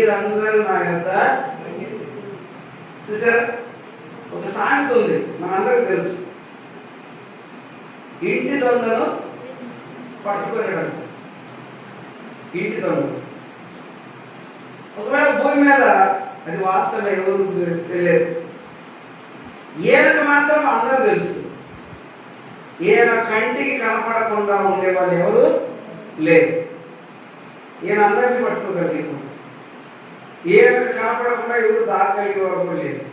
మీరందరూ నా యొక్క చూసారా, ఒక సామెత ఉంది మనందరికి తెలుసు, ఇంటి దొంగను పట్టుకునేవాడు. ఇంటి దొంగ ఒకవేళ భూమి మీద అది వాస్తవం ఎవరు తెలియదు, ఈయనకు మాత్రం అందరూ తెలుసు. ఈయన కంటికి కనపడకుండా ఉండేవాళ్ళు ఎవరు లేరు. ఈయన అందరినీ పట్టుకోగలిగారు. ఈయనకు కనపడకుండా ఎవరు దాగలిగే వారు కూడా లేరు.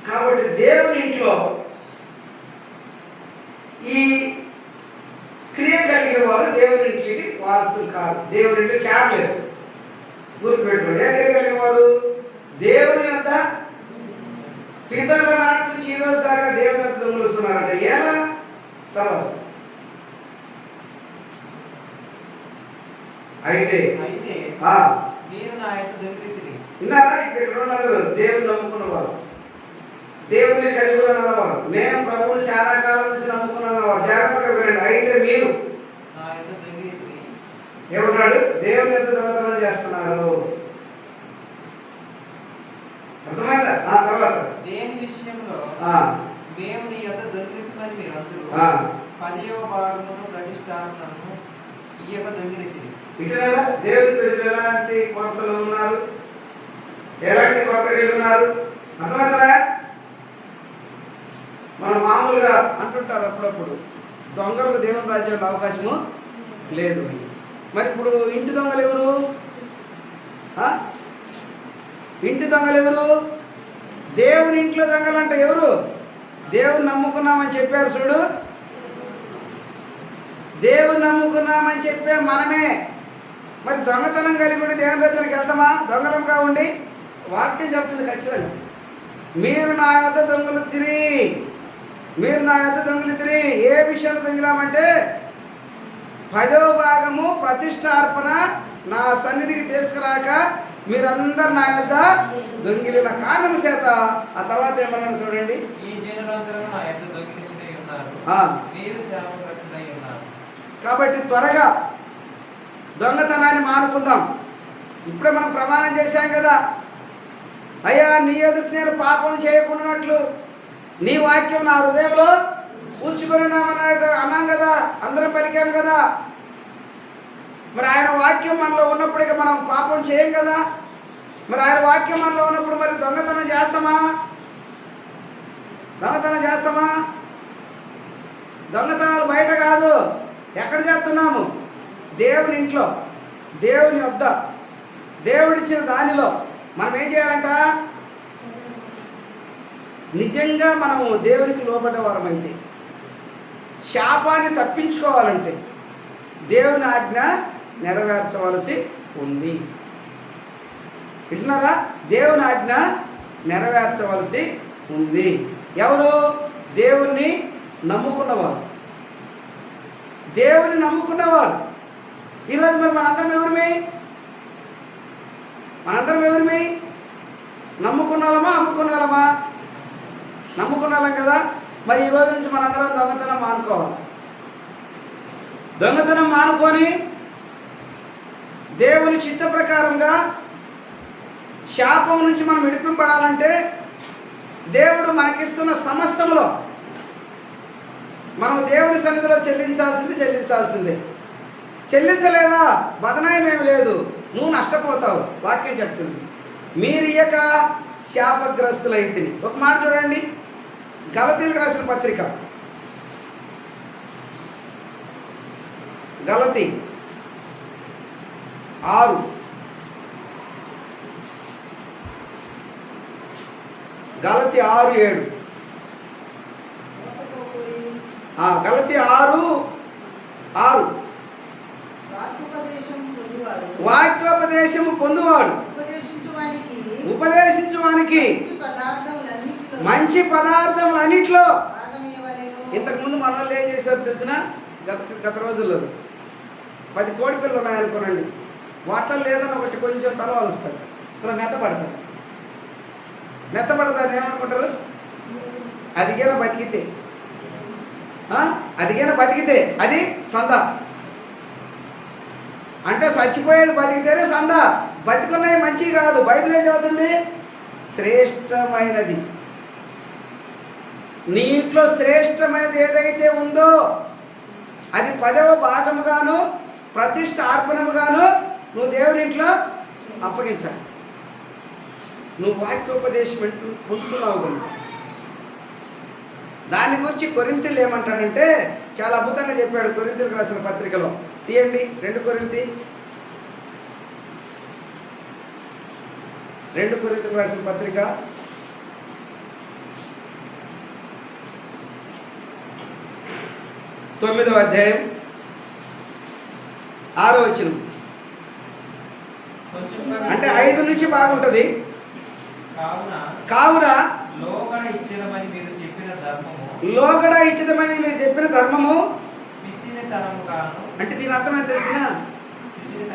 కాబట్టి దేవుని ఇంట్లో ఈ క్రియ కలిగిన వారు దేవుని ఇంటికి వారసులు కాదు, దేవుని ఇంట్లో చేరలేదు. గుర్తుపెట్టుకోండి, ఏ క్రియ కలిగిన వారు దేవుని యొక్క పితరుల నాటి నుంచి ఈ రోజు దాకా దేవుని యొక్క దొంగలు వస్తున్నారంటే ఎలా తర్వాత అయితే విన్నారా? ఇక్కడ అందరూ దేవుని నమ్ముకున్నవారు, దేవుని కలిగి ఉన్నవారు, నేను ప్రభువుని చాలా కాలం నుంచి నమ్ముకున్నవారు. జాగ్రత్తగా వినండి. అయితే మీరు ఏమన్నాడు? దేవుని ఎంత దొంగతనం చేస్తున్నారు. అర్థమైందా? తర్వాత దేని విషయంలో దేవుని యొక్క దొంగిలించమని మీరు అందరూ 10వ భాగమును ప్రతిష్టాపనను ఈ యొక్క దొంగిలించింది. ఇక్కడ దేవుని ప్రజలు ఎలాంటి కొరతలు ఉన్నారు, ఎలాంటి కొరతలు ఉన్నారు అర్థమవుతుందా? మనం మామూలుగా అంటుంటారు అప్పుడప్పుడు, దొంగలకు దేవుని రాజ్యంలో అవకాశము లేదు. మరి ఇప్పుడు ఇంటి దొంగలు ఎవరు? ఇంటి దొంగలు ఎవరు? దేవుని ఇంట్లో దొంగలంటే ఎవరు? దేవుని నమ్ముకున్నామని చెప్పారు చూడు, దేవుని నమ్ముకున్నామని చెప్పే మనమే. మరి దొంగతనం కలిగి ఉండి దేవుని దగ్గరికి వెళ్తామా? దొంగలంగా ఉండి వాక్యం చెప్తుంది ఖచ్చితంగా, మీరు నా యొద్ద దొంగలు తిరి, మీరు నా యొద్ద దొంగలు తిరి. ఏ విషయంలో దొంగిలామంటే 10వ భాగము ప్రతిష్టార్పణ నా సన్నిధికి తీసుకురాక మీరందరు నా యొద్ద దొంగిలిన కారణం చేత. ఆ తర్వాత ఏమన్నా చూడండి, ఈ జనులందరూ నా యొద్ద దొంగిలించుటై ఉన్నారు, మీరు శాపగ్రస్తులై ఉన్నారు. కాబట్టి త్వరగా దొంగతనాన్ని మానుకుందాం. ఇప్పుడే మనం ప్రమాణం చేశాం కదా, అయ్యా నీ ఎదుటి నేను పాపం చేయకుండానట్లు నీ వాక్యం నా హృదయంలో ఉంచుకొని అన్నాం కదా, అందరం పలికాం కదా. మరి ఆయన వాక్యం మనలో ఉన్నప్పుడు ఇక మనం పాపం చేయం కదా. మరి ఆయన వాక్యం మనలో ఉన్నప్పుడు మరి దొంగతనం చేస్తామా? దొంగతనం చేస్తామా? దొంగతనాలు బయట కాదు, ఎక్కడ చేస్తున్నాము? దేవుని ఇంట్లో, దేవుని వద్ద, దేవుడిచ్చిన దానిలో మనం ఏం చేయాలంట? నిజంగా మనము దేవునికి లోబడ్డవారమైతే, శాపాన్ని తప్పించుకోవాలంటే దేవుని ఆజ్ఞ నెరవేర్చవలసి ఉంది. వింటున్నారా? దేవుని ఆజ్ఞ నెరవేర్చవలసి ఉంది. ఎవరు? దేవుణ్ణి నమ్ముకున్నవారు, దేవుని నమ్ముకున్నవారు. ఈరోజు మరి మనందరం ఎవరిమి? మనందరం ఎవరిమి? నమ్ముకున్నామా అమ్ముకున్నామా? నమ్ముకున్నాం కదా. మరి ఈ రోజు నుంచి మనందరం దొంగతనం మానుకోవాలి. దొంగతనం మానుకొని దేవుని చిత్త ప్రకారంగా శాపం నుంచి మనం విడిపింపడాలంటే దేవుడు మనకిస్తున్న సమస్తంలో మనం దేవుని సన్నిధిలో చెల్లించాల్సిందే. చెల్లించలేదా బదనాయం ఏమి లేదు, నువ్వు నష్టపోతావు. వాక్యం చెప్తుంది, మీరు ఇక శాపగ్రస్తులైతే. ఒక మాట చూడండి, గలతీలకు రాసిన పత్రిక, గలతీ 6 గలతీ 6:7 గలతీ 6:6 వాక్యోపదేశము పొందువాడు ఉపదేశించువానికి మంచి పదార్థములన్నిట్లో. ఇంతకుముందు మనల్ని ఏం చేశారు తెలిసిన? గత రోజుల్లో 10 కోడి పిల్లలు ఉన్నాయనుకోనండి, వాటిలో లేదని ఒకటి కొంచెం తల వలుస్తారు, అలా మెత్తపడతారు. మెత్తపడతారు ఏమనుకుంటారు? అదిగేనా బతికితే అది సంద అంటే, చచ్చిపోయేది బతికితేనే సంద. బతికున్నవి మంచివి కాదు. బైబిల్ ఏం చదువుతుంది? శ్రేష్టమైనది. నీ ఇంట్లో శ్రేష్టమైనది ఏదైతే ఉందో అది 10వ భాగముగాను ప్రతిష్టార్పణముగాను నువ్వు దేవుని ఇంట్లో అప్పగించాలి. నువ్వు వాక్యోపదేశం పొందుతున్నావు కనుక. దాని గురించి కొరింథీయులు ఏమంటాడంటే చాలా అద్భుతంగా చెప్పాడు. కొరింథీయులకు రాసిన పత్రికలో తీయండి, 2 కొరింథీయులకు రాసిన పత్రిక 9వ అధ్యాయం 6వ వచనం. అంటే 5 నుంచి బాగుంటుంది. కావున లోగడ ఇచ్చిదమని మీరు చెప్పిన ధర్మము పిసినితనముగాను. అంటే దీని అర్థం ఏం తెలిసిన?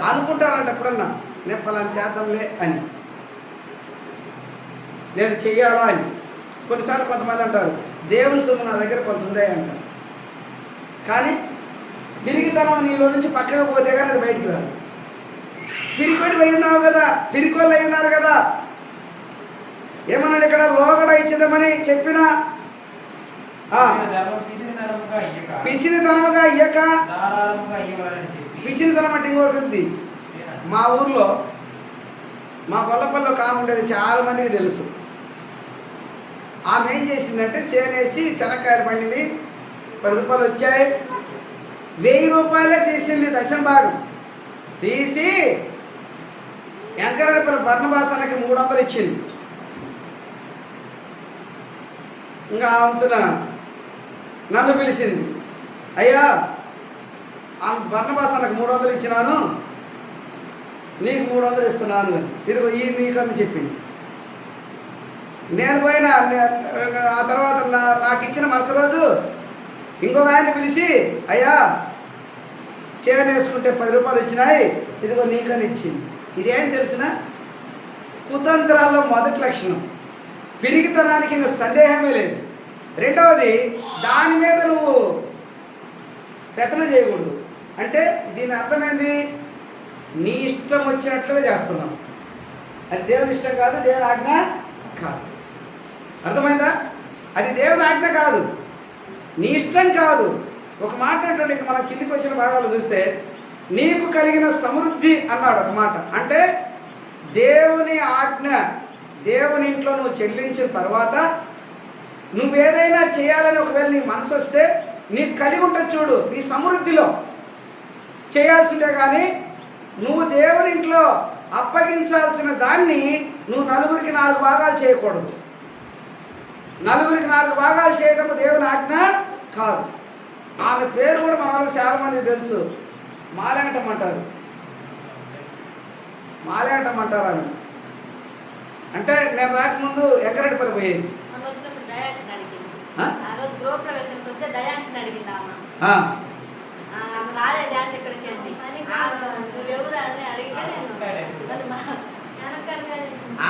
అనుకుంటారంట ఎప్పుడన్నా నేను ఫలానా చేద్దాంలే అని, నేను చెయ్యాలా అని. కొన్నిసార్లు కొంతమంది అంటారు దేవుని సొమ్ము నా దగ్గర కొంత ఉందే అంటారు. కానీ పిరిగితనం నీలో నుంచి పక్కకు పోతే కానీ అది బయటికి రాదు. పిరికోటి అయి ఉన్నావు కదా, పిరికోళ్ళు అయి ఉన్నారు కదా. ఏమన్నాడు ఇక్కడ? లోగడ ఇచ్చిదమని చెప్పిన పిసినితనముగా ఇయ్యక. పిసినితనం అంటే ఇంకోటి ఉంది. మా ఊర్లో మా కొల్లపల్లిలో కాము ఉండేది, చాలా మందికి తెలుసు. ఆమె ఏం చేసిందంటే సేనేసి శనక్కాయలు పండింది, 10 రూపాయలు వచ్చాయి. 1000 రూపాయలే తీసింది, దశమ భాగం తీసి ఎంకరపల్లి బర్ణబాసానికి 300 ఇచ్చింది. ఇంకా ఆమెతున నన్ను పిలిచింది, అయ్యా బర్ణబాసానికి 300 ఇచ్చినాను, నీకు 300 ఇస్తున్నాను, ఇదిగో ఈ నీకని చెప్పింది. నేను పోయినా. ఆ తర్వాత నాకు ఇచ్చిన మరుసటి రోజు ఇంకొక ఆయన పిలిచి, అయ్యా చేను వేసుకుంటే 10 రూపాయలు ఇచ్చినాయి, ఇదిగో నీకని ఇచ్చింది. ఇదేం తెలిసిన? కుతంత్రాల్లో మొదటి లక్షణం. పిరిగితనానికి ఇంకా సందేహమే లేదు. రెండవది, దాని మీద నువ్వు పెత్తన చేయకూడదు. అంటే దీని అర్థమైంది, నీ ఇష్టం వచ్చినట్లుగా చేస్తున్నావు. అది దేవుని ఇష్టం కాదు, దేవుని ఆజ్ఞ కాదు. అర్థమైందా? అది దేవుని ఆజ్ఞ కాదు, నీ ఇష్టం కాదు. ఒక మాట అంటే మనం కిందికి వచ్చిన భాగాలు చూస్తే నీకు కలిగిన సమృద్ధి అన్నాడు ఒక మాట. అంటే దేవుని ఆజ్ఞ దేవుని ఇంట్లో నువ్వు చెల్లించిన తర్వాత నువ్వేదైనా చేయాలని ఒకవేళ నీ మనసు వస్తే నీకు కలిగి ఉంటుంది చూడు, నీ సమృద్ధిలో చేయాల్సిందే. కానీ నువ్వు దేవుని ఇంట్లో అప్పగించాల్సిన దాన్ని నువ్వు నలుగురికి 4 భాగాలు చేయకూడదు. నలుగురికి 4 భాగాలు చేయడం దేవుని ఆజ్ఞ కాదు. ఆమె పేరు కూడా మన వాళ్ళకి చాలా మంది తెలుసు, మాలేంటమంటారు. మాలేంటమంటారు ఆమె. అంటే నేను రాకముందు ఎక్కరెడ్డిపల్లి పోయేది.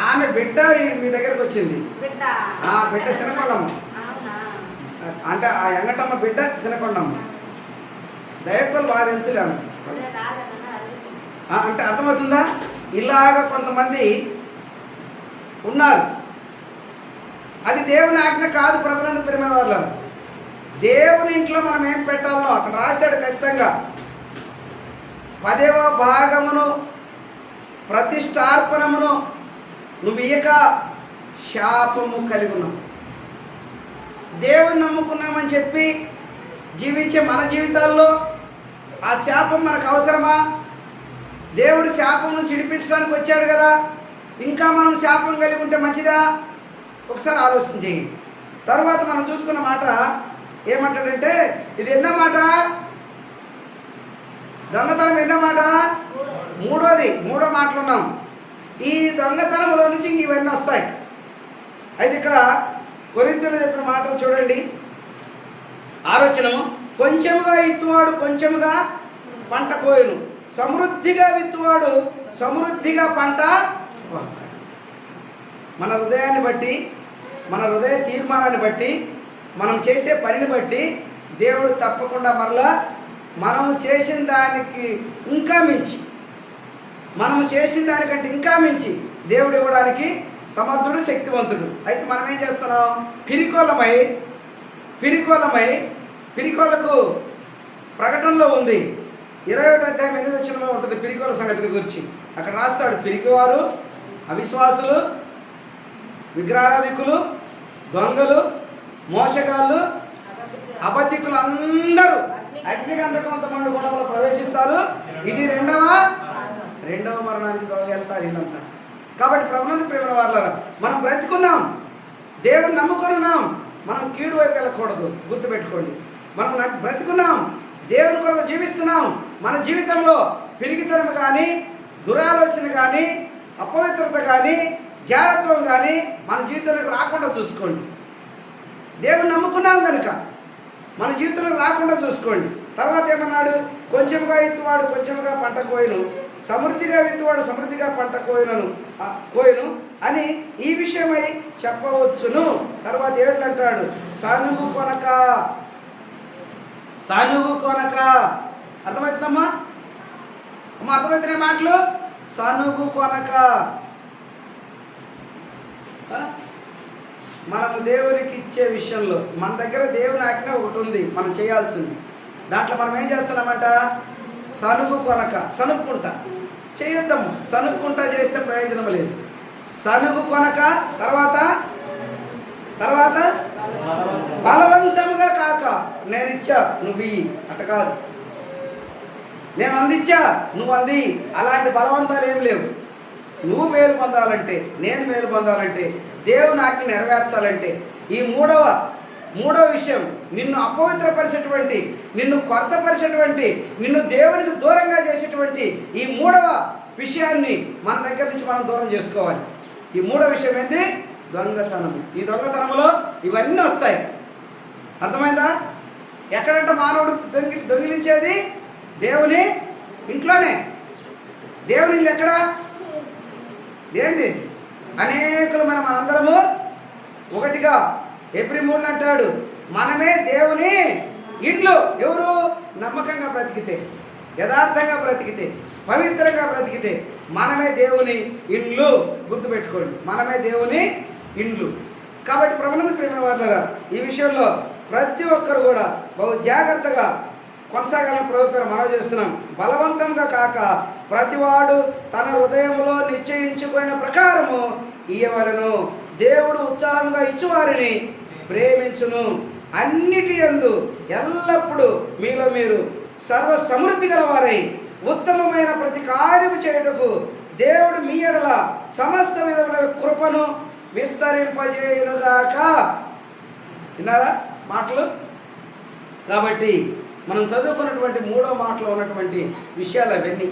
ఆమె బిడ్డ మీ దగ్గరకు వచ్చింది. బిడ్డ శనకొండమ్మ. అంటే ఆ ఎంగటమ్మ బిడ్డ శనకొండమ్మ. దయపల్లి బాగా తెలుసులేము. అంటే అర్థమవుతుందా? ఇలాగ కొంతమంది ఉన్నారు. అది దేవుని ఆజ్ఞ కాదు. ప్రభునందు ప్రియమైన వాళ్ళ, దేవుని ఇంట్లో మనం ఏం పెట్టాలో అక్కడ రాశాడు ఖచ్చితంగా. 10వ భాగమును ప్రతిష్టార్పణమును నువ్వు ఇయ్యక శాపము కలిగి ఉన్నావు. దేవుని నమ్ముకున్నామని చెప్పి జీవించే మన జీవితాల్లో ఆ శాపం మనకు అవసరమా? దేవుడు శాపం నుంచి విడిపించడానికి వచ్చాడు కదా, ఇంకా మనం శాపం కలిగి ఉంటే మంచిదా? ఒకసారి ఆలోచన చేయండి. తర్వాత మనం చూసుకున్న మాట ఏమంటాడంటే, ఇది ఎన్నో మాట? దొంగతనం ఎన్నో మాట? మూడో మాటలు ఉన్నాం. ఈ దొంగతనంలో నుంచి ఇంక ఇవన్నీ వస్తాయి. అయితే ఇక్కడ కొరింథీయులు చెప్పిన మాటలు చూడండి. 6వ వచనము, కొంచెముగా ఇత్తువాడు కొంచెముగా పంట కోయును, సమృద్ధిగా విత్తువాడు సమృద్ధిగా పంట వస్తాడు. మన హృదయాన్ని బట్టి, మన హృదయ తీర్మానాన్ని బట్టి, మనం చేసే పనిని బట్టి దేవుడు తప్పకుండా మరలా మనము చేసిన దానికి ఇంకా మించి మనం చేసిన దానికంటే ఇంకా మించి దేవుడు ఇవ్వడానికి సమర్థుడు, శక్తివంతుడు. అయితే మనం ఏం చేస్తున్నాం? పిరికోలకు ప్రకటనలో ఉంది, 21వ అధ్యాయం 8వ వచనంలో ఉంటుంది పిరికోల సంగతి గురించి. అక్కడ రాస్తాడు, పిరికివారు, అవిశ్వాసులు, విగ్రహారాధికులు, దొంగలు, మోసగాళ్ళు, అబద్ధికులు అందరూ అగ్నిగంధకంతో మండు గుణంలో ప్రవేశిస్తారు. ఇది రెండవ మరణానికి వెళ్తారు ఇదంతా. కాబట్టి ప్రభునందు ప్రేమ వాళ్ళారా, మనం బ్రతికున్నాం, దేవుని నమ్ముకొని ఉన్నాం, మనం కీడు వైపు వెళ్ళకూడదు. గుర్తుపెట్టుకోండి, మనం బ్రతికున్నాం, దేవుని కొరకు జీవిస్తున్నాం. మన జీవితంలో పిరిగితనం కానీ, దురాలోచన కానీ, అపవిత్రత కానీ, జాగ్రత్తం కానీ మన జీవితంలోకి రాకుండా చూసుకోండి. దేవుని నమ్ముకున్నాం కనుక మన జీవితంలో రాకుండా చూసుకోండి. తర్వాత ఏమన్నాడు? కొంచెముగా విత్తువాడు కొంచెముగా పంట కోయను, సమృద్ధిగా విత్తువాడు సమృద్ధిగా పంట కోయను అని ఈ విషయమై చెప్పవచ్చును. తర్వాత ఏంటంటాడు? సనుగు కొనక. అర్థమవుతుందమ్మా? అర్థమవుతున్నాయి మాటలు? సనుగు కొనక. మనము దేవునికి ఇచ్చే విషయంలో మన దగ్గర దేవుని ఆజ్ఞ ఒకటి ఉంది, మనం చేయాల్సింది. దాంట్లో మనం ఏం చేస్తున్నామంట? సనుక్కుంటా చేయొద్దాము. సనుక్కుంటా చేస్తే ప్రయోజనం లేదు. సనుగు కొనక. తర్వాత బలవంతంగా కాక. నేను ఇచ్చా నువ్వు ఇయ్యి అట కాదు, నేను అందించా నువ్వు అంది. అలాంటి బలవంతాలు ఏం లేవు. నువ్వు మేలు పొందాలంటే, నేను మేలు పొందాలంటే, దేవుని ఆజ్ఞ నెరవేర్చాలంటే, ఈ మూడవ విషయం, నిన్ను అపవిత్రపరిచేటువంటి, నిన్ను కొరతపరిచేటువంటి, నిన్ను దేవునికి దూరంగా చేసేటువంటి ఈ మూడవ విషయాన్ని మన దగ్గర నుంచి మనం దూరం చేసుకోవాలి. ఈ మూడవ విషయం ఏంటి? దొంగతనము. ఈ దొంగతనంలో ఇవన్నీ వస్తాయి. అర్థమైందా? ఎక్కడంటే మానవుడు దొంగిలించేది? దేవుని ఇంట్లోనే. దేవుని ఇల్లు ఎక్కడ? ఏంది? అనేకులు మనందరము ఒకటిగా ఎబ్రి 3 అంటాడు, మనమే దేవుని ఇండ్లు. ఎవరు? నమ్మకంగా బ్రతికితే, యథార్థంగా బ్రతికితే, పవిత్రంగా బ్రతికితే మనమే దేవుని ఇండ్లు. గుర్తుపెట్టుకోండి, మనమే దేవుని ఇండ్లు. కాబట్టి ప్రభునందు ప్రేమ వాళ్ళగా ఈ విషయంలో ప్రతి ఒక్కరు కూడా బహు జాగ్రత్తగా కొనసాగాలని ప్రభుత్వం మనవి చేస్తున్నాం. బలవంతంగా కాక ప్రతివాడు తన హృదయంలో నిశ్చయించుకున్న ప్రకారము ఇయ్యవలను. దేవుడు ఉత్సాహంగా ఇచ్చువారిని ప్రేమించును. అన్నిటి యందు ఎల్లప్పుడూ మీలో మీరు సర్వ సమృద్ధి గలవారై ఉత్తమమైన ప్రతి కార్యము చేయుటకు దేవుడు మీ ఎడల సమస్త విధముల కృపను విస్తరింపజేయునుగాక. విన్నారా మాటలు? కాబట్టి మనం చదువుకున్నటువంటి 3వ మాటలో ఉన్నటువంటి విషయాలు అవన్నీ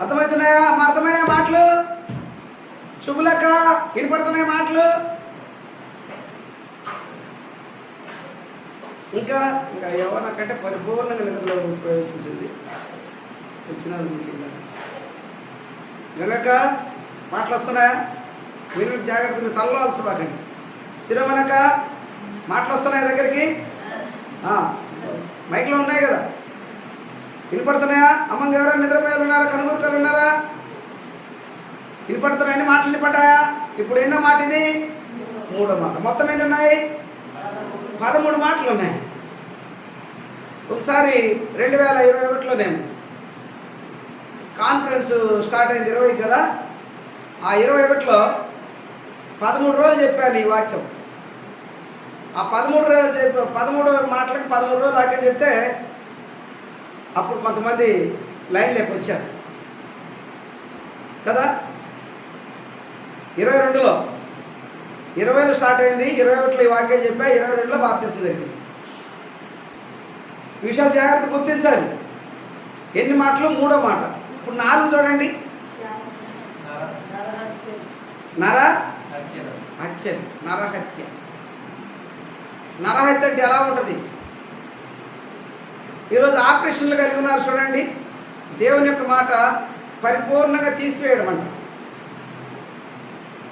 అర్థమవుతున్నాయా? అర్థమైన మాటలు శుభులక వినపడుతున్నాయి మాటలు? ఇంకా ఎవరికంటే పరిపూర్ణంగా నిద్రలో ప్రవేశించింది వచ్చిన గనక మాటలు వస్తున్నాయా? మీరు జాగ్రత్తగా తలలో అలసిపోకండి. శిరమనక మాటలు వస్తున్నాయా దగ్గరికి? మైక్లో ఉన్నాయి కదా, వినపడుతున్నాయా? అమ్మంగా ఎవరైనా నిద్రపోయారు ఉన్నారా? కనుగొరుకారు ఉన్నారా? వినపడుతున్నాయని మాటలు వినపడ్డాయా? ఇప్పుడు ఎన్నో మాట ఇది? 3వ మాట. మొత్తం ఎన్ని ఉన్నాయి? 13 మాటలు ఉన్నాయి. ఒకసారి 2021లోనేమో కాన్ఫరెన్స్ స్టార్ట్ అయింది 20 కదా. ఆ 21లో 13 రోజులు చెప్పాను ఈ వాక్యం. ఆ 13 మాటలకు 13 రోజులు వాక్యం చెప్తే అప్పుడు కొంతమంది లైన్లోకి వచ్చారు కదా. 22లో 20లో స్టార్ట్ అయింది, 21లో ఈ వాక్యం చెప్పా, 22లో బాప్తిసం జరిగింది. ఈ విషయాలు జాగ్రత్త గుర్తించాలి. ఎన్ని మాటలు? 3వ మాట. ఇప్పుడు 4 చూడండి. నరహత్య. నరహత్య అంటే ఎలా ఉంటుంది? ఈరోజు ఆపరేషన్లు కలిగి ఉన్నారు చూడండి. దేవుని యొక్క మాట పరిపూర్ణంగా తీసివేయడం అంట.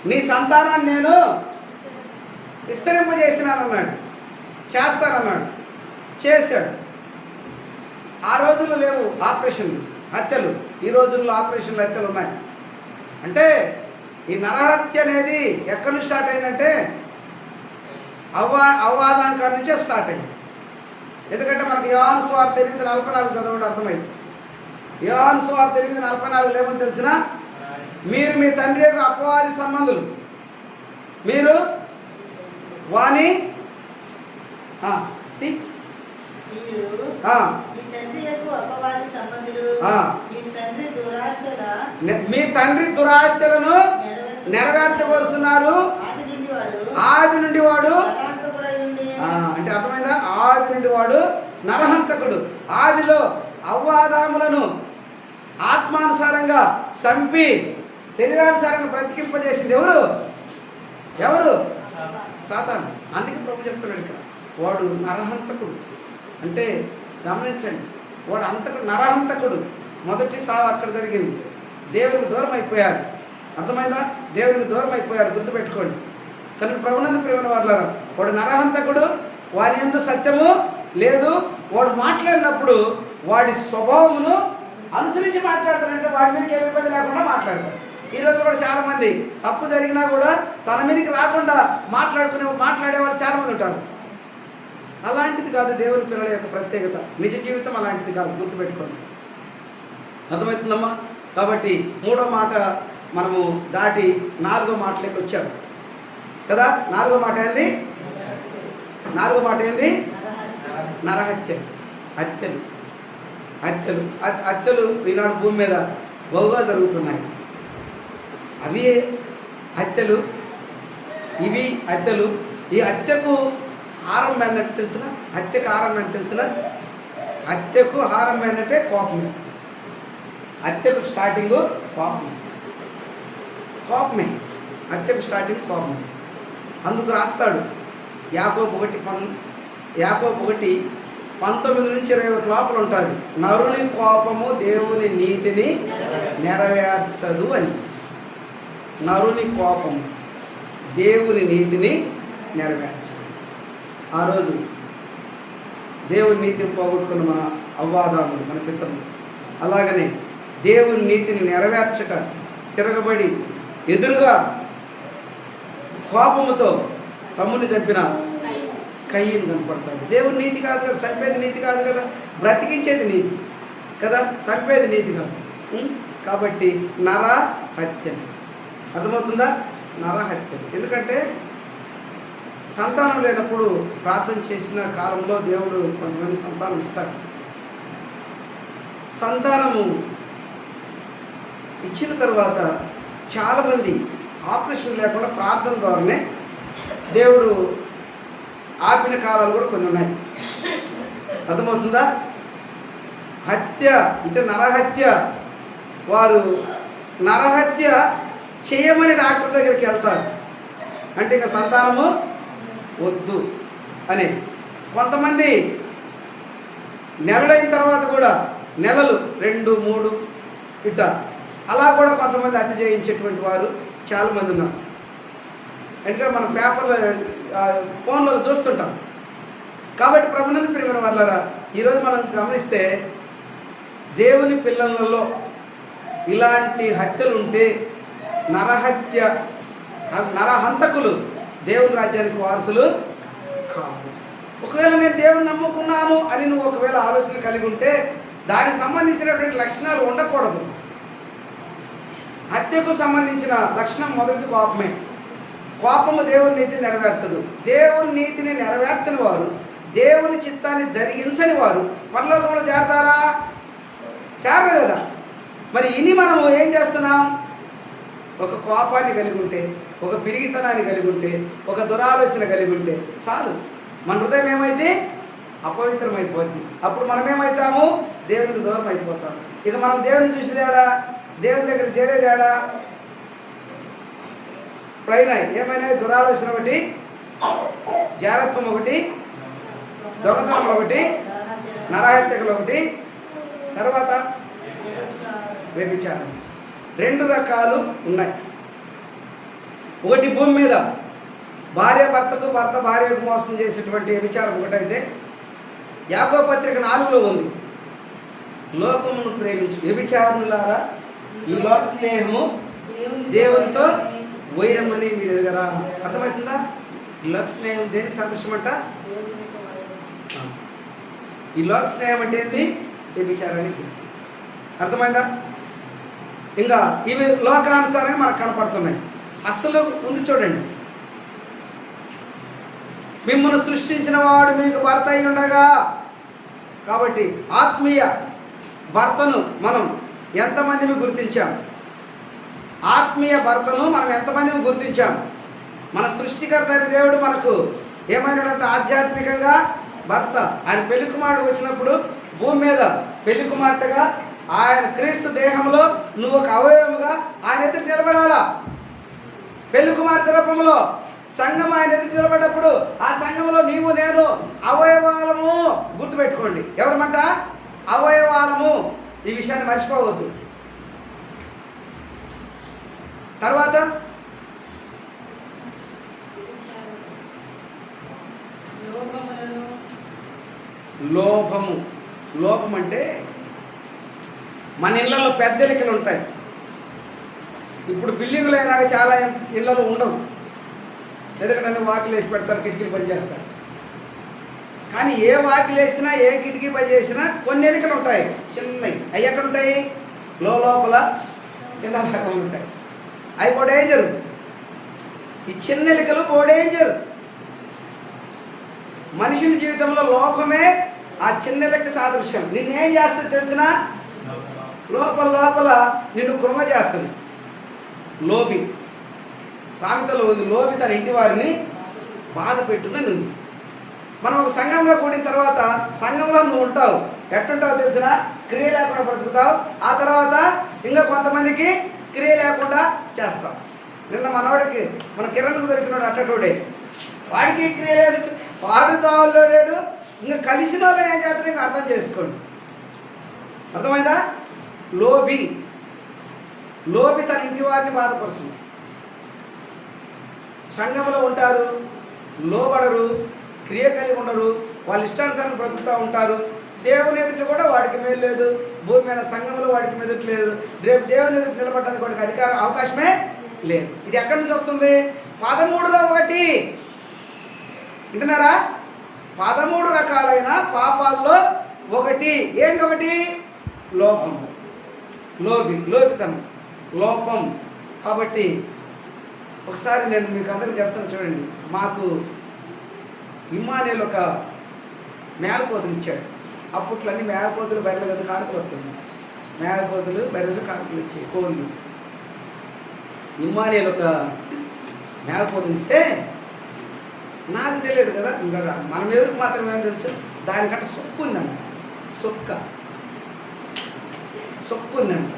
నీ సంతానాన్ని నేను విస్తరింపజేసినానన్నాడు, చేస్తానన్నాడు, చేశాడు. ఆ రోజుల్లో లేవు ఆపరేషన్లు, హత్యలు. ఈ రోజుల్లో ఆపరేషన్లు హత్యలు ఉన్నాయి. అంటే ఈ నరహత్య అనేది ఎక్కడి నుంచి స్టార్ట్ అయిందంటే అవ్వాదాంకాల నుంచే స్టార్ట్ అయింది. ఎందుకంటే మనకి యోహాను సువార్త 8:44 చదవడం అర్థమైంది. యోహాను సువార్త 8:44 ఏమని తెలిసిన, మీరు మీ తండ్రి యొక్క అపవాది సంబంధులు, మీరు వాని మీ తండ్రి దురాశలను నెరవేర్చవలసినారు. ఆది నుండి వాడు అంటే అర్థమైందా? ఆది నుండి వాడు నరహంతకుడు. ఆదిలో అవ్వాదాములను ఆత్మానుసారంగా చంపి శరీరానుసారంగా బ్రతికింపజేసింది ఎవరు? ఎవరు? సాతాను. అందుకే ప్రభు చెప్తున్నాడు ఇక్కడ, వాడు నరహంతకుడు. అంటే గమనించండి, వాడు నరహంతకుడు. మొదటి సావు అక్కడ జరిగింది. దేవునికి దూరం అయిపోయారు. అర్థమైందా? దేవునికి దూరం అయిపోయారు, గుర్తుపెట్టుకోండి. కనుక ప్రభునందు ప్రియమైన వారులారా, వాడు నరహంతకుడు, వాని యందు సత్యము లేదు. వాడు మాట్లాడినప్పుడు వాడి స్వభావమును అనుసరించి మాట్లాడతాడంటే వాడి మీదకి ఏ ఇబ్బంది లేకుండా మాట్లాడతాడు. ఈరోజు కూడా చాలామంది తప్పు జరిగినా కూడా తన మీదకి రాకుండా మాట్లాడేవాళ్ళు చాలామంది ఉంటారు. అలాంటిది కాదు దేవుని పిల్లల యొక్క ప్రత్యేకత. నిజ జీవితం అలాంటిది కాదు, గుర్తుపెట్టుకోండి. అర్థమవుతుందమ్మా? కాబట్టి 3వ మాట మనము దాటి 4వ మాటలోకి వచ్చాము కదా. 4వ మాట ఏంది? 4వ మాట ఏంది? నరహత్య. హత్యలు ఈనాడు భూమి మీద బహుగా జరుగుతున్నాయి. అవి హత్యలు, ఇవి హత్యలు. ఈ హత్యకు ఆరంభం ఏంటంటే తెలిసిన, హత్యకు ఆరంభం ఏంటంటే తెలిసిన, హత్యకు ఆరంభం ఏంటంటే కోపమే. హత్యకు స్టార్టింగ్ కోపమే. హత్యకు స్టార్టింగ్ కోపమే. అందుకు రాస్తాడు యాకోబు 1:19-21 లోపల ఉంటుంది, నరుని కోపము దేవుని నీతిని నెరవేర్చదు అని. నరుని కోపము దేవుని నీతిని నెరవేర్చదు. ఆ రోజు దేవుని నీతిని పోగొట్టుకున్న మన అవ్వాదాములు, మన పితరులు, అలాగనే దేవుని నీతిని నెరవేర్చక తిరగబడి ఎదురుగా కోపముతో తమ్ముని చంపిన కయ్యను కనపడతాడు. దేవుని నీతి కాదు కదా, చంపేది నీతి కాదు కదా, బ్రతికించేది నీతి కదా, చంపేది నీతి కాదు. కాబట్టి నరహత్య. అర్థమవుతుందా? నరహత్య. ఎందుకంటే సంతానం లేనప్పుడు ప్రార్థన చేసిన కాలంలో దేవుడు కొంతమంది సంతానం ఇస్తాడు. సంతానము ఇచ్చిన తర్వాత చాలామంది ఆపరేషన్ లేకుండా ప్రార్థన ద్వారానే దేవుడు ఆపిన కాలాలు కూడా కొన్ని ఉన్నాయి. అర్థమవుతుందా? హత్య అంటే నరహత్య. వారు నరహత్య చేయమని డాక్టర్ దగ్గరికి వెళ్తారు. అంటే ఇంకా సంతానము వద్దు అని. కొంతమంది నెలలైన తర్వాత కూడా నెలలు 2, 3 ఇట్ట అలా కూడా కొంతమంది హత్య చేయించేటువంటి వారు చాలామంది ఉన్నారు. అంటే మనం పేపర్లో ఫోన్లో చూస్తుంటాం. కాబట్టి ప్రభునందు ప్రియమైన వాళ్ళారా, ఈరోజు మనం గమనిస్తే దేవుని పిల్లలలో ఇలాంటి హత్యలు ఉంటే నరహంతకులు దేవుని రాజ్యానికి వారసులు కాదు. ఒకవేళ నేను దేవుని నమ్ముకున్నాను అని నువ్వు ఒకవేళ ఆలోచన కలిగి ఉంటే దానికి సంబంధించినటువంటి లక్షణాలు ఉండకూడదు. హత్యకు సంబంధించిన లక్షణం మొదటిది కోపమే. కోపము దేవుని నీతిని నెరవేర్చదు. దేవుని నీతిని నెరవేర్చని వారు, దేవుని చిత్తాన్ని జరిగించని వారు పరలోకంలో చేరతారా? చేరరు కదా. మరి ఇన్ని మనము ఏం చేస్తున్నాం? ఒక కోపాన్ని కలిగి ఉంటే, ఒక పిరిగితనాన్ని కలిగి ఉంటే, ఒక దురాలోచన కలిగి ఉంటే చాలు, మన హృదయం ఏమైతే అపవిత్రమైపోద్ది. అప్పుడు మనం ఏమవుతాము? దేవునికి దూరం అయిపోతాం. ఇక మనం దేవుని చూసేదేడా, దేవుని దగ్గర చేరేదేడా? ఇప్పుడైనా ఏమైనా దురాలోచన ఒకటి, జారత్వం ఒకటి, దొంగతనం ఒకటి, నరహత్యకులు ఒకటి, తర్వాత వ్యభిచారం. 2 రకాలు ఉన్నాయి. ఒకటి భూమి మీద భార్య భర్తకు, భర్త భార్యకు మోసం చేసేటువంటి వ్యభిచారం ఒకటైతే యాకోబు పత్రిక 4లో ఉంది. లోకమును ప్రేమించు. వ్యభిచారులారా, ఈ లోక స్నేహము దేవునితో వైరమని మీరు ఎదుగరా. అర్థమవుతుందా? ఈ లోక స్నేహం దేనికి సాదృశ్యం అంట? ఈ లోక స్నేహం అంటే ఏంది? వ్యభిచారానికి. అర్థమైందా? ఇంకా ఇవి లోకానుసారంగా మనకు కనపడుతున్నాయి. అస్సలు ఉంది చూడండి. మిమ్మల్ని సృష్టించిన వాడు మీకు భర్త అయి ఉండగా, కాబట్టి ఆత్మీయ భర్తను మనం ఎంతమందిని గుర్తించాం? ఆత్మీయ భర్తను మనం ఎంతమందిని గుర్తించాం? మన సృష్టికర్త అయిన దేవుడు మనకు ఏమైనాడంటే ఆధ్యాత్మికంగా భర్త. ఆయన పెళ్లి కుమారుడు వచ్చినప్పుడు భూమి మీద పెళ్లి కుమార్తెగా ఆయన క్రీస్తు దేహంలో నువ్వు ఒక అవయవముగా ఆయన ఎదురు నిలబడాలా. పెళ్లి కుమార్తె రూపంలో సంఘం ఆయన ఎదురు నిలబడ్డప్పుడు ఆ సంఘంలో నీవు నేను అవయవాలము. గుర్తుపెట్టుకోండి, ఎవరమంట? అవయవాలము. ఈ విషయాన్ని మర్చిపోవద్దు. తర్వాత లోభము. లోపం అంటే మన ఇళ్లలో పెద్ద ఎలికలు ఉంటాయి. ఇప్పుడు బిల్డింగులు అయినాక చాలా ఇళ్లలో ఉండవు, ఎందుకంటే వాకిలు వేసి పెడతారు, కిటికీలు పనిచేస్తారు. కానీ ఏ వాకిలు వేసినా ఏ కిటికీ పని చేసినా కొన్ని ఎలికలు ఉంటాయి చిన్నవి. అవి ఎక్కడ ఉంటాయి? లోపల కింద భాగంలో ఉంటాయి. అవి బో డేంజర్. ఈ చిన్న ఎలికలు బో డేంజర్. మనుషుని జీవితంలో లోపమే ఆ చిన్న ఎలిక సాదృశ్యం. నిన్నేం చేస్తుంది తెలిసినా? లోపల నిన్ను కృమ చేస్తుంది. లోబి సామెతలో ఉంది, లోబి తన ఇంటి వారిని బాధ పెట్టునని ఉంది. మనం ఒక సంఘంగా కూడిన తర్వాత సంఘంలో నువ్వు ఉంటావు. ఎట్టుంటావు తెలిసిన? క్రియ లేకుండా బ్రతుకుతావు. ఆ తర్వాత ఇంకా కొంతమందికి క్రియ లేకుండా చేస్తావు. నిన్న మనవాడికి మన కిరణ్కు దొరికినాడు అట్టటోడే, వాడికి క్రియ లేదు, వాడు తావుల్లో లేడు. ఇంకా కలిసిన వాళ్ళని ఏం చేస్తారో ఇంకా అర్థం చేసుకోండి. అర్థమైందా? లోబి తన ఇంటి వారిని బాధపరుస్తుంది. సంఘంలో ఉంటారు, లోబడరు, క్రియ కలిగి ఉండరు, వాళ్ళ ఇష్టానుసారం బ్రతుకుతూ ఉంటారు. దేవుని ఎదుట కూడా వాడికి మేలు లేదు, భూమి మీద సంఘంలో వాడికి మెదటి లేదు. రేపు దేవుని ఎదుట నిలబడడానికి వాడికి అధికారం అవకాశమే లేదు. ఇది ఎక్కడి నుంచి వస్తుంది? 13లో 1. వింటున్నారా? 13 రకాలైన పాపాల్లో 1. ఏంటి? లోపం. లోపితనం, లోపం. కాబట్టి ఒకసారి నేను మీకు అందరికీ చెప్తాను చూడండి. మాకు ఇమ్మానుయేల్ ఒక మేకపోతులు ఇచ్చాడు. అప్పట్లో అన్ని మేకపోతులు బర్రెలు కదా కానుకలు వస్తుంది. మేకపోతులు బర్రెలు కానుకలు ఇచ్చాయి, కోళ్ళు. ఇమ్మానుయేల్ ఒక మేకపోతులు ఇస్తే నాకు తెలియదు కదా, మనం ఎవరికి మాత్రమే తెలుసు. దానికంటే సొక్కు ఉందంట. సొక్కు ఉందంట.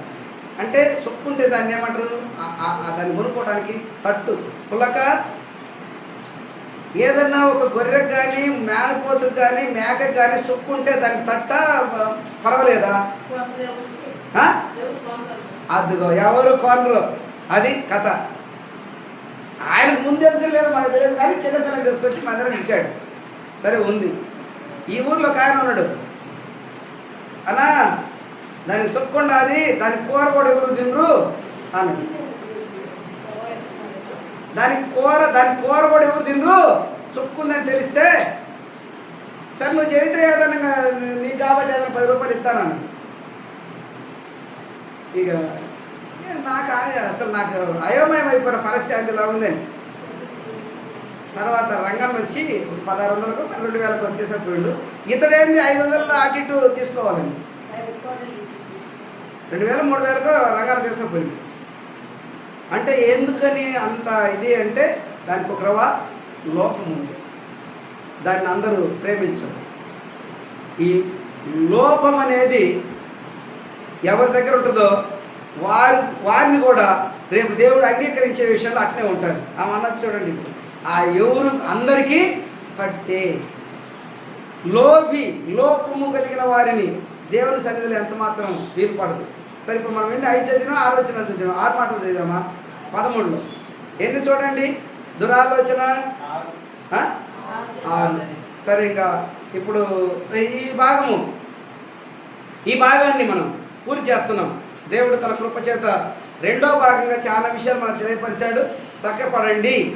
అంటే సొక్కు ఉంటే దాన్ని ఏమంటారు? దాన్ని కొనుక్కోవడానికి తట్టు, పులక. ఏదన్నా ఒక గొర్రెకు కానీ మేకపోతుకు కానీ మేకకు కానీ సొక్కు ఉంటే దానికి తట్ట పర్వాలేదా? అదిగో ఎవరు కొనరు. అది కథ. ఆయనకు ముందు తెలుసు లేదు, మనకు తెలియదు. కానీ చిన్నపిల్లలు తీసుకొచ్చి మన దగ్గర ఇచ్చాడు. సరే ఉంది. ఈ ఊర్లో ఒక ఆయన ఉన్నాడు. అన్నా దానికి సొక్కుండా అది దాని కూర కూడా ఎవరు తినరు అన్నాడు. దాని కూర కూడా ఎవరు తినరు సొక్కుందని తెలిస్తే, సరే నువ్వు చెబితే ఏదన్నా నీకు కాబట్టి ఏదైనా 10 రూపాయలు ఇస్తాను. ఇక నాకు అయోమయం అయిపోయిన పరిస్థితి అందులో ఉందని. తర్వాత రంగం వచ్చి 1600కు 12,000కు తీసుకుపోయిండు. ఇతడేంది 500 అటు ఇటు తీసుకోవాలండి. 2000 3000కు రంగాలు తీసుకుపోయిండు. అంటే ఎందుకని అంత ఇది అంటే దానికి ఒక లోపం ఉంది. దాన్ని అందరూ ప్రేమించరు. ఈ లోపం అనేది ఎవరి దగ్గర ఉంటుందో వారిని కూడా రేపు దేవుడు అంగీకరించే విషయాలు అట్నే ఉంటారు. ఆమె అన్నది చూడండి, ఆ ఎవరు అందరికీ పట్టే లోపము కలిగిన వారిని దేవుని సన్నిధిలో ఎంత మాత్రం వీలు పడదు. సరే, ఇప్పుడు మనం ఎన్ని 5 చదివినా 6 వచనాలు చదివాం, 6 మాటలు చదివామా? 13లో ఎన్ని చూడండి? దురాలోచన 6. సరే, ఇంకా ఇప్పుడు ఈ భాగము ఈ భాగాన్ని మనం పూర్తి చేస్తున్నాం. దేవుడు తన కృప చేత రెండో భాగంగా చాలా విషయాలు మనకు తెలియపరిచాడు. చక్కపడండి.